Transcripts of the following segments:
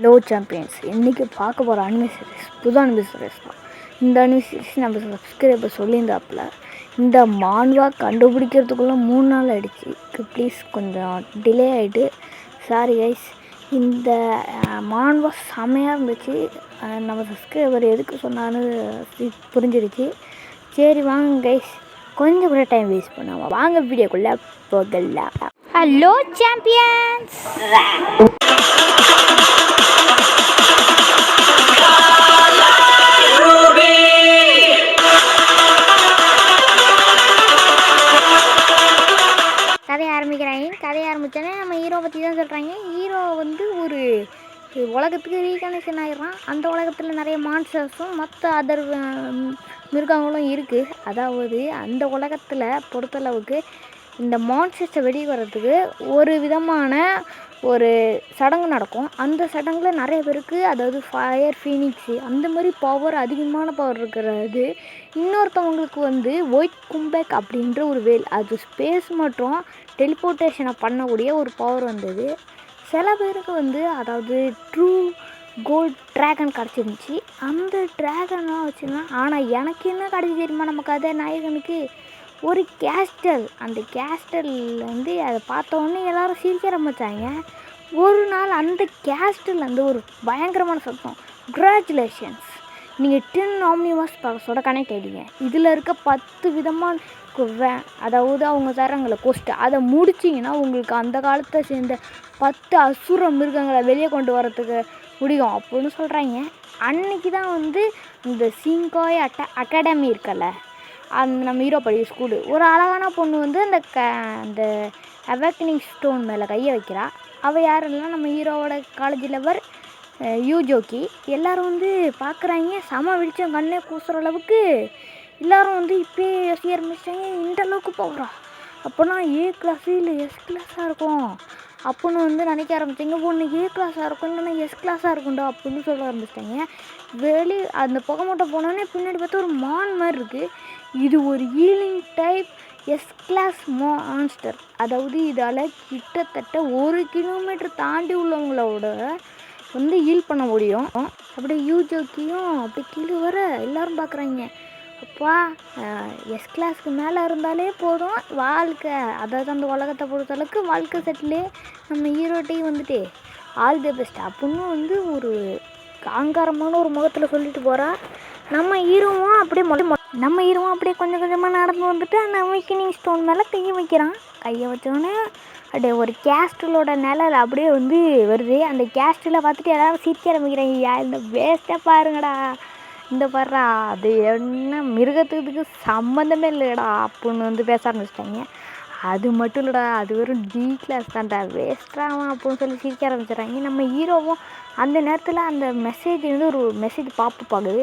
Low champions இன்றைக்கி பார்க்க போகிற அனிமே சீரிஸ் புது அனிமே சீரிஸ் தான். இந்த அனிமே சீரிஸ் நம்ம சப்ஸ்கிரைபர் சொல்லியிருந்தாப்புல இந்த மான்வா கண்டுபிடிக்கிறதுக்குள்ளே 3 நாள் ஆகிடுச்சு. ப்ளீஸ் கொஞ்சம் டிலே ஆகிட்டு சாரி கைஸ். இந்த மான்வா செமையாக இருந்துச்சு. நம்ம சப்ஸ்கிரைபர் எதுக்கு சொன்னான்னு புரிஞ்சிருச்சு. சரி வாங்க கைஸ், கொஞ்சம் கூட டைம் வேஸ்ட் பண்ணாமல் வாங்க வீடியோக்குள்ளே போகலாம். Hello champions. கதையை ஆரம்பித்தோன்னே நம்ம ஹீரோ பற்றி தான் சொல்கிறாங்க. ஹீரோ வந்து ஒரு உலகத்துக்கு ரீகனெக்ஷன் ஆகிடுறான். அந்த உலகத்தில் நிறைய மான்ஸ்டர்ஸும் மற்ற அதர் மிருகங்களும் இருக்குது. அதாவது அந்த உலகத்தில் பொறுத்தளவுக்கு இந்த மான்ஸ்டர்ஸை வெளியே வர்றதுக்கு ஒரு விதமான ஒரு சடங்கு நடக்கும். அந்த சடங்கில் நிறைய பேருக்கு, அதாவது ஃபயர் ஃபீனிக்ஸு அந்த மாதிரி பவர், அதிகமான பவர் இருக்கிறது. இன்னொருத்தவங்களுக்கு வந்து ஒயிட் கும்பேக் அப்படின்ற ஒரு வேல், அது ஸ்பேஸ் மற்றும் டெலிபோர்ட்டேஷனை பண்ணக்கூடிய ஒரு பவர் வந்தது. சில பேருக்கு வந்து அதாவது ட்ரூ கோல்ட் ட்ராகன் கிடச்சிருந்துச்சி. அந்த ட்ராகன்லாம் வச்சுருந்தேன். ஆனால் எனக்கு என்ன கிடச்சி தெரியுமா? நம்ம கதை நாயகனுக்கு ஒரு கேஸ்டல். அந்த கேஸ்டலில் வந்து அதை பார்த்தோன்னே எல்லோரும் சிரிக்க ஆரம்பித்தாங்க. ஒரு நாள் அந்த கேஸ்டல் வந்து ஒரு பயங்கரமான சத்தம், கங்க்ராச்சுலேஷன்ஸ், நீங்கள் 10 ஆம்னிவர்ஸ் பவர்ஸோட கனெக்ட் ஆகிட்டீங்க. இதில் இருக்க 10 விதமான அதாவது அவங்க தராங்கள கோஸ்ட், அதை முடிச்சிங்கன்னா உங்களுக்கு அந்த காலத்தை சேர்ந்த 10 அசுர மிருகங்களை வெளியே கொண்டு வரத்துக்கு முடியும் அப்படின்னு சொல்கிறாங்க. அன்றைக்கி தான் வந்து இந்த சிங்காய் அகாடமி இருக்கல, அந்த நம்ம ஹீரோ படிக்கிற ஸ்கூலு, ஒரு அழகான பொண்ணு வந்து அந்த அவேக்கனிங் ஸ்டோன் மேலே கையை வைக்கிறா. அவள் யாருன்னா நம்ம ஹீரோவோட காலேஜ் லவர் யூஜோக்கி. எல்லோரும் வந்து பார்க்குறாங்க, செம வெளிச்சம் கண்ணே கூசுகிற அளவுக்கு. எல்லோரும் வந்து இப்போயே யோசிக்க ஆரம்பிச்சிட்டாங்க, இந்த அளவுக்கு போகிறா அப்போனா ஏ கிளாஸு இல்லை எஸ் கிளாஸாக இருக்கும் அப்படின்னு வந்து நினைக்க ஆரம்பிச்சிங்க. ஒன்று ஏ கிளாஸாக இருக்கும், இல்லைன்னா எஸ் கிளாஸாக இருக்கும்டா அப்படின்னு சொல்ல ஆரம்பிச்சிட்டாங்க. அந்த புகை மூட்டை போனோடனே பின்னாடி பார்த்தா ஒரு மான் மாதிரி இருக்குது. இது ஒரு healing type S class monster. அதாவது இதால் கிட்டத்தட்ட 1 கிலோமீட்டர் தாண்டி உள்ளவங்களோட வந்து ஹீல் பண்ண முடியும். அப்படியே யூஜோக்கியும் அப்படி கீழே வர எல்லோரும் பார்க்குறாங்க, அப்பா எஸ் கிளாஸ்க்கு மேலே இருந்தாலே போதும் வாழ்க்கை, அதாவது அந்த உலகத்தை பொறுத்தளவுக்கு வாழ்க்கை செட்டிலே. நம்ம ஹீரோட்டையும் வந்துட்டு ஆல் தி பெஸ்ட் அப்படின்னு வந்து ஒரு அகங்காரமான ஒரு முகத்தில் சொல்லிட்டு போகிறா. நம்ம ஹீரோவும் அப்படியே கொஞ்சம் கொஞ்சமாக நடந்து வந்துட்டு அந்த அவேக்கனிங் ஸ்டோன் மேலே கையை வைக்கிறான். கையை வச்சோடனே அப்படியே ஒரு கேஸ்டலோட நிழல் அப்படியே வந்து வருது. அந்த கேஸ்டலை பார்த்துட்டு எல்லோரும் சிரிக்க ஆரம்பிக்கிறாங்க. இந்த வேஸ்ட்டாக பாருங்கடா, இந்த பாடுறா, அது என்ன மிருகத்துக்கு சம்மந்தமே இல்லைடா அப்படின்னு வந்து பேச ஆரம்பிச்சிட்டாங்க. அது மட்டும் இல்லைடா, அது வெறும் டி கிளாஸ் தான்டா, வேஸ்ட்டாகும் அப்படின்னு சொல்லி சிரிக்க ஆரம்பிச்சிடுறாங்க. நம்ம ஹீரோவும் அந்த நேரத்தில் அந்த மெசேஜ் வந்து ஒரு மெசேஜ் பாப்பு ஆகுது,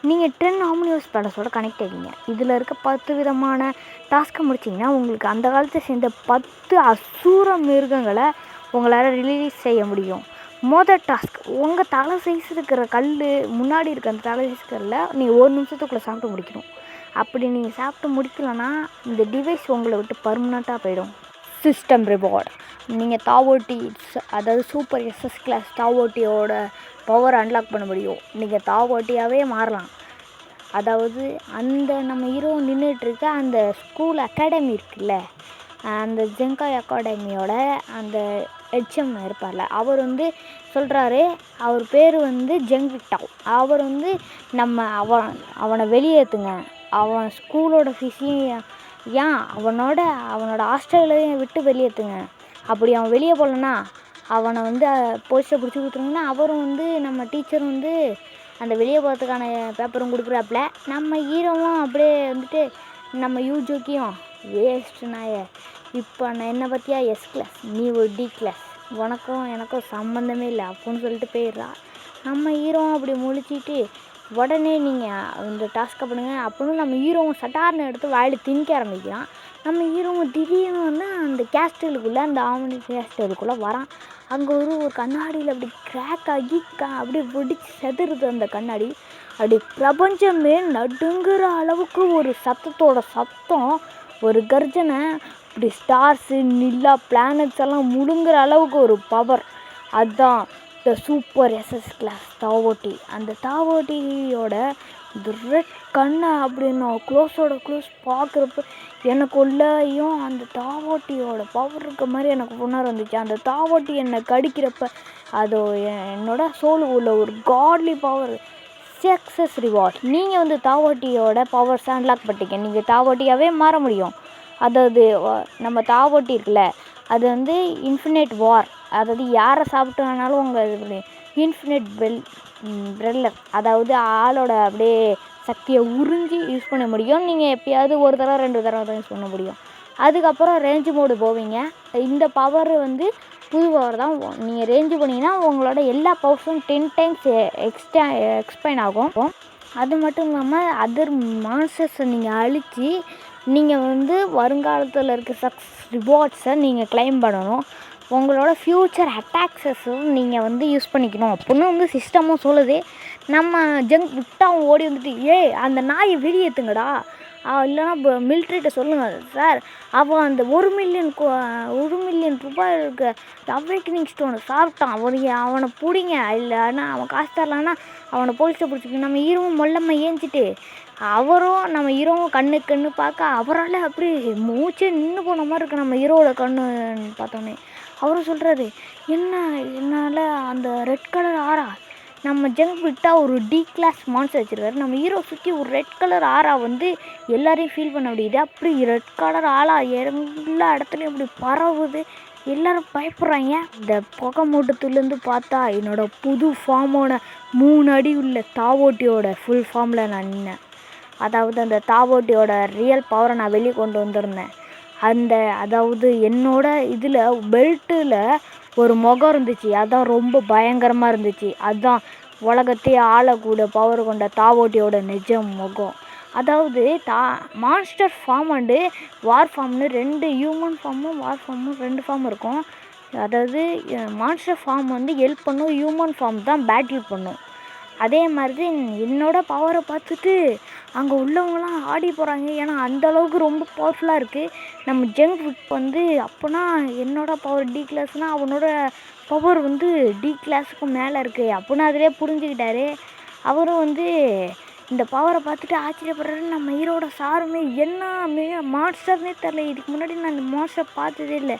நீங்கள் 10 ஆம்னிவர்ஸ் பவர்ஸோட கனெக்ட் ஆகிங்க. இதில் இருக்க 10 விதமான டாஸ்க்கை முடிச்சிங்கன்னா உங்களுக்கு அந்த காலத்தை சேர்ந்த 10 அசூர மிருகங்களை உங்களால் ரிலீஸ் செய்ய முடியும். மொதல் டாஸ்க், உங்கள் தலை சைஸ் இருக்கிற கல் முன்னாடி இருக்க அந்த தலை சைஸ் கல்லில் நீங்கள் 1 நிமிஷத்துக்குள்ளே சாப்பிட்டு முடிக்கணும். அப்படி நீங்கள் சாப்பிட்டு முடிக்கலன்னா இந்த டிவைஸ் உங்களை விட்டு பர்மனெண்ட்டாக போயிடும். சிஸ்டம் ரிவார்டு, நீங்கள் தாவோட்டி, அதாவது சூப்பர் எஸ்எஸ் கிளாஸ் தாவோட்டியோட பவர் அன்லாக் பண்ண முடியும். நீங்கள் தாவோட்டியாகவே மாறலாம். அதாவது அந்த நம்ம ஹீரோ நின்றுட்டுருக்க அந்த ஸ்கூல் அகாடமி இருக்குல்ல, அந்த ஜெங்காய் அகாடமியோட அந்த ஹெச்எம் இருப்பார்ல, அவர் வந்து சொல்கிறாரு, அவர் பேர் வந்து ஜெங்விட்டாவ். அவர் வந்து அவனை வெளியேற்றுங்க, அவன் ஸ்கூலோட ஏன் அவனோட ஹாஸ்டலையும் விட்டு வெளியேற்றுங்க. அப்படி அவன் வெளியே போகலன்னா அவனை வந்து போலீஸை பிடிச்சி கொடுத்துருங்கன்னா அவரும் வந்து நம்ம டீச்சரும் வந்து அந்த வெளியே போகிறதுக்கான பேப்பரும் கொடுக்குறாப்புல. நம்ம ஹீரோவும் அப்படியே வந்துட்டு நம்ம யூஜோக்கியும் வேஸ்ட் நாய, இப்போ நான் என்னை பற்றியா எஸ் கிளாஸ், நீ ஒரு டி கிளாஸ், உனக்கும் எனக்கும் சம்மந்தமே இல்லை அப்படின்னு சொல்லிட்டு போயிடுறா. நம்ம ஹீரோவும் அப்படி முழிச்சிட்டு உடனே நீங்கள் இந்த டாஸ்க்கை பண்ணுங்கள் அப்படின்னு நம்ம ஹீரோவும் சட்டார்னு எடுத்து வாயில் திணிக்க ஆரம்பிக்கிறான். நம்ம ஹீரோவும் திடீர்னு வந்து அந்த கேஸ்டலுக்குள்ளே, அந்த ஆம்னி கேஸ்டலுக்குள்ளே வரான். அங்கே ஒரு கண்ணாடியில் அப்படி கிராக் ஆகி அப்படியே வெடிச்சு செதறுது அந்த கண்ணாடி. அப்படி பிரபஞ்சமே நடுங்குற அளவுக்கு ஒரு சத்தம், ஒரு கர்ஜனை, இப்படி ஸ்டார்ஸு நிலா பிளானட்ஸ் எல்லாம் முழுங்குற அளவுக்கு ஒரு பவர். அதுதான் த சூப்பர் எஸ்எஸ் கிளாஸ் தாவோட்டி. அந்த தாவோட்டியோட இந்த ரெட் கண்ணை அப்படின்னு க்ளோஸ் பார்க்குறப்ப எனக்கு உள்ளேயும் அந்த தாவோட்டியோட பவர் இருக்க மாதிரி எனக்கு உணர்வு வந்துச்சு. அந்த தாவோட்டி என்னை கடிக்கிறப்ப அது என்னோட சோலு உள்ள ஒரு காட்லி பவர். Success reward. நீங்கள் வந்து தாவோட்டியோட பவர்ஸ் அன்லாக் பண்ணிட்டீங்க. நீங்கள் தாவோட்டியாகவே மாற முடியும். அதாவது நம்ம தாவோட்டி இருக்குல்ல, அது வந்து இன்ஃபினிட் வார். அதாவது யாரை சாப்பிட்டு வேணாலும் உங்கள் இன்ஃபினிட் பிரெல்லர், அதாவது ஆளோட அப்படியே சக்தியை உறிஞ்சி யூஸ் பண்ண முடியும். நீங்கள் எப்பயாவது ஒரு தடவை 2 தடவை தான் யூஸ் பண்ண முடியும். அதுக்கப்புறம் ரேஞ்சு மோடு போவீங்க. இந்த பவர் வந்து புது பவர் தான். நீங்கள் ரேஞ்சு பண்ணிங்கன்னா உங்களோட எல்லா பவர்ஸும் 10 டைம்ஸ் எக்ஸ்பேண்ட் ஆகும். அது மட்டும் இல்லாமல் அதர் மான்ஸ்டர்ஸை நீங்கள் அழித்து நீங்கள் வந்து வருங்காலத்தில் இருக்க சக்ஸஸ் ரிவார்ட்ஸை நீங்கள் கிளைம் பண்ணணும். உங்களோட ஃப்யூச்சர் அட்டாக்ஸஸும் நீங்கள் வந்து யூஸ் பண்ணிக்கணும் அப்படின்னு வந்து சிஸ்டமும் சொல்லுது. நம்ம ஜங்க் விட்டால் ஓடி வந்துட்டு அந்த நாயை வெளியேற்றுங்கடா, இல்லைனா இப்போ மிலிட்ரிகிட்ட சொல்லுங்கள் சார், அவன் அந்த 1 மில்லியன் ரூபாய் இருக்க அவேக்கனிங் ஸ்டோனை சாப்பிட்டான், அவனை பிடிங்க, இல்லைன்னா அவன் காசு தரலான்னா அவனை போலீஸை பிடிச்சிக்க. நம்ம ஹீரோவும் மொல்லம்மா ஏஞ்சிட்டு அவரும் நம்ம ஹீரோவும் கண்ணு பார்க்க அவரால் அப்படி மூச்சே நின்று போன மாதிரி இருக்குது. நம்ம ஹீரோவோட கண்ணுன்னு பார்த்தோன்னே அவரும் சொல்கிறாரு, என்னால் அந்த ரெட் கலர் ஆரா, நம்ம ஜங்க் விட்டால் ஒரு டி கிளாஸ் மான்ஸ்டர் வச்சுருக்காரு, நம்ம ஹீரோ சுற்றி ஒரு ரெட் கலர் ஆரா வந்து எல்லாரையும் ஃபீல் பண்ண முடியுது. அப்படி ரெட் கலர் ஆளா எல்லா இடத்துலையும் அப்படி பரவுது. எல்லோரும் பயப்படுறாங்க. இந்த புகை மூட்டத்துலேருந்து பார்த்தா என்னோடய புது ஃபார்மோட 3 அடி உள்ள தாவோட்டியோட ஃபுல் ஃபார்மில் நான் நின்னேன். அதாவது அந்த தாவோட்டியோட ரியல் பவரை நான் வெளியே கொண்டு வந்திருந்தேன். அதாவது என்னோட இதில் பெல்ட்டில் ஒரு முகம் இருந்துச்சு, அதுதான் ரொம்ப பயங்கரமாக இருந்துச்சு. அதுதான் உலகத்தையே ஆளக்கூடிய பவர் கொண்ட தாவோட்டியோட நிஜ முகம். அதாவது மான்ஸ்டர் ஃபார்ம் அண்டு வார் ஃபார்ம்னு 2 ஹியூமன் ஃபார்மும் வார் ஃபார்மும் 2 ஃபார்ம் இருக்கும். அதாவது மான்ஸ்டர் ஃபார்ம் வந்து ஹெல்ப் பண்ணும், ஹியூமன் ஃபார்ம் தான் பேட்டில் பண்ணும். அதே மாதிரி என்னோடய பவரை பார்த்துட்டு அங்கே உள்ளவங்களாம் ஆடி போகிறாங்க. ஏன்னா அந்தளவுக்கு ரொம்ப பவர்ஃபுல்லாக இருக்குது. நம்ம ஜங்க் வந்து அப்போனா என்னோடய பவர் டி கிளாஸ்னால் அவனோட பவர் வந்து டி கிளாஸுக்கு மேலே இருக்குது அப்படின்னு அதிலே புரிஞ்சுக்கிட்டாரு. அவரும் வந்து இந்த பவரை பார்த்துட்டு ஆச்சரியப்படுறாரு. நம்ம ஹீரோட சாருமே என்ன மான்ஸ்டர்னே தெரில, இதுக்கு முன்னாடி நான் இந்த மான்ஸ்டர் பார்த்ததே இல்லை.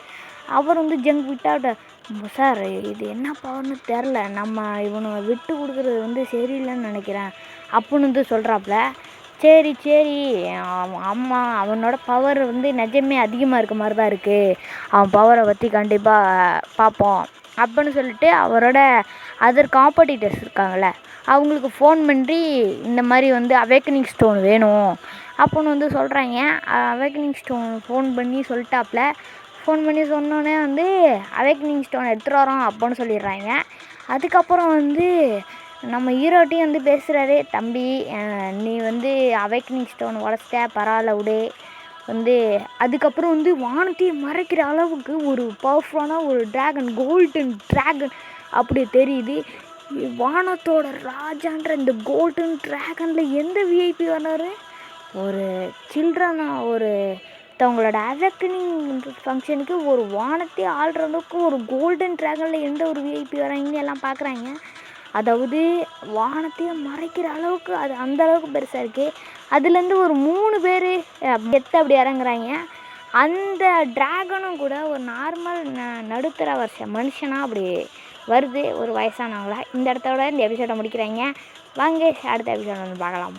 அவர் வந்து ஜங்க் விட்டாட்ட, சார் இது என்ன பவர்னு தெரில, நம்ம இவனை விட்டு கொடுக்குறது வந்து சரியில்லைன்னு நினைக்கிறேன் அப்படின்னு வந்து சொல்கிறாப்புல. சரி அம்மா அவனோட பவர் வந்து நிஜமே அதிகமாக இருக்க மாதிரி தான் இருக்குது, அவன் பவரை பற்றி கண்டிப்பாக பார்ப்போம் அப்படின்னு சொல்லிட்டு அவரோட அதர் காம்படிட்டர்ஸ் இருக்காங்களே அவங்களுக்கு ஃபோன் பண்ணி இந்த மாதிரி வந்து அவேக்கனிங் ஸ்டோன் வேணும் அப்படின்னு வந்து சொல்கிறாங்க. அவேக்கனிங் ஸ்டோன் ஃபோன் பண்ணி சொல்லிட்டாப்புல. ஃபோன் பண்ணி சொன்னோன்னே வந்து அவேக்கனிங் ஸ்டோன் எடுத்துகிட்டு வரோம் அப்படின்னு சொல்லிடுறாங்க. அதுக்கப்புறம் வந்து நம்ம ஹீரோட்டையும் வந்து பேசுகிறாரு, தம்பி நீ வந்து அவேக்கனிங் ஸ்டோன் உடச்சிட்ட, பரவாயில்ல விடு வந்து. அதுக்கப்புறம் வந்து வானத்தையே மறைக்கிற அளவுக்கு ஒரு பவர்ஃபுல்லான ஒரு ட்ராகன், கோல்டன் ட்ராகன் அப்படி தெரியுது. வானத்தோட ராஜான்ற இந்த கோல்டன் ட்ராகனில் எந்த விஐபி வர்றாரு? ஒரு ஒருத்தவங்களோட அவேக்கனிங் ஃபங்க்ஷனுக்கு ஒரு வானத்தையே ஆள்ற அளவுக்கு ஒரு கோல்டன் ட்ராகனில் எந்த ஒரு விஐபி வராங்கன்னு எல்லாம் பார்க்குறாங்க. அதாவது வானத்தையே மறைக்கிற அளவுக்கு அது அந்த அளவுக்கு பெருசாக இருக்குது. அதுலேருந்து ஒரு 3 பேர் அப்படி இறங்குறாங்க. அந்த ட்ராகனும் கூட ஒரு நார்மல் நடுத்தர வருஷ மனுஷனாக அப்படி வருது, ஒரு வயசானவங்களா. இந்த இடத்தோட இந்த எபிசோடை முடிக்கிறாங்க. வாங்க அடுத்த எபிசோட வந்து பார்க்கலாம்.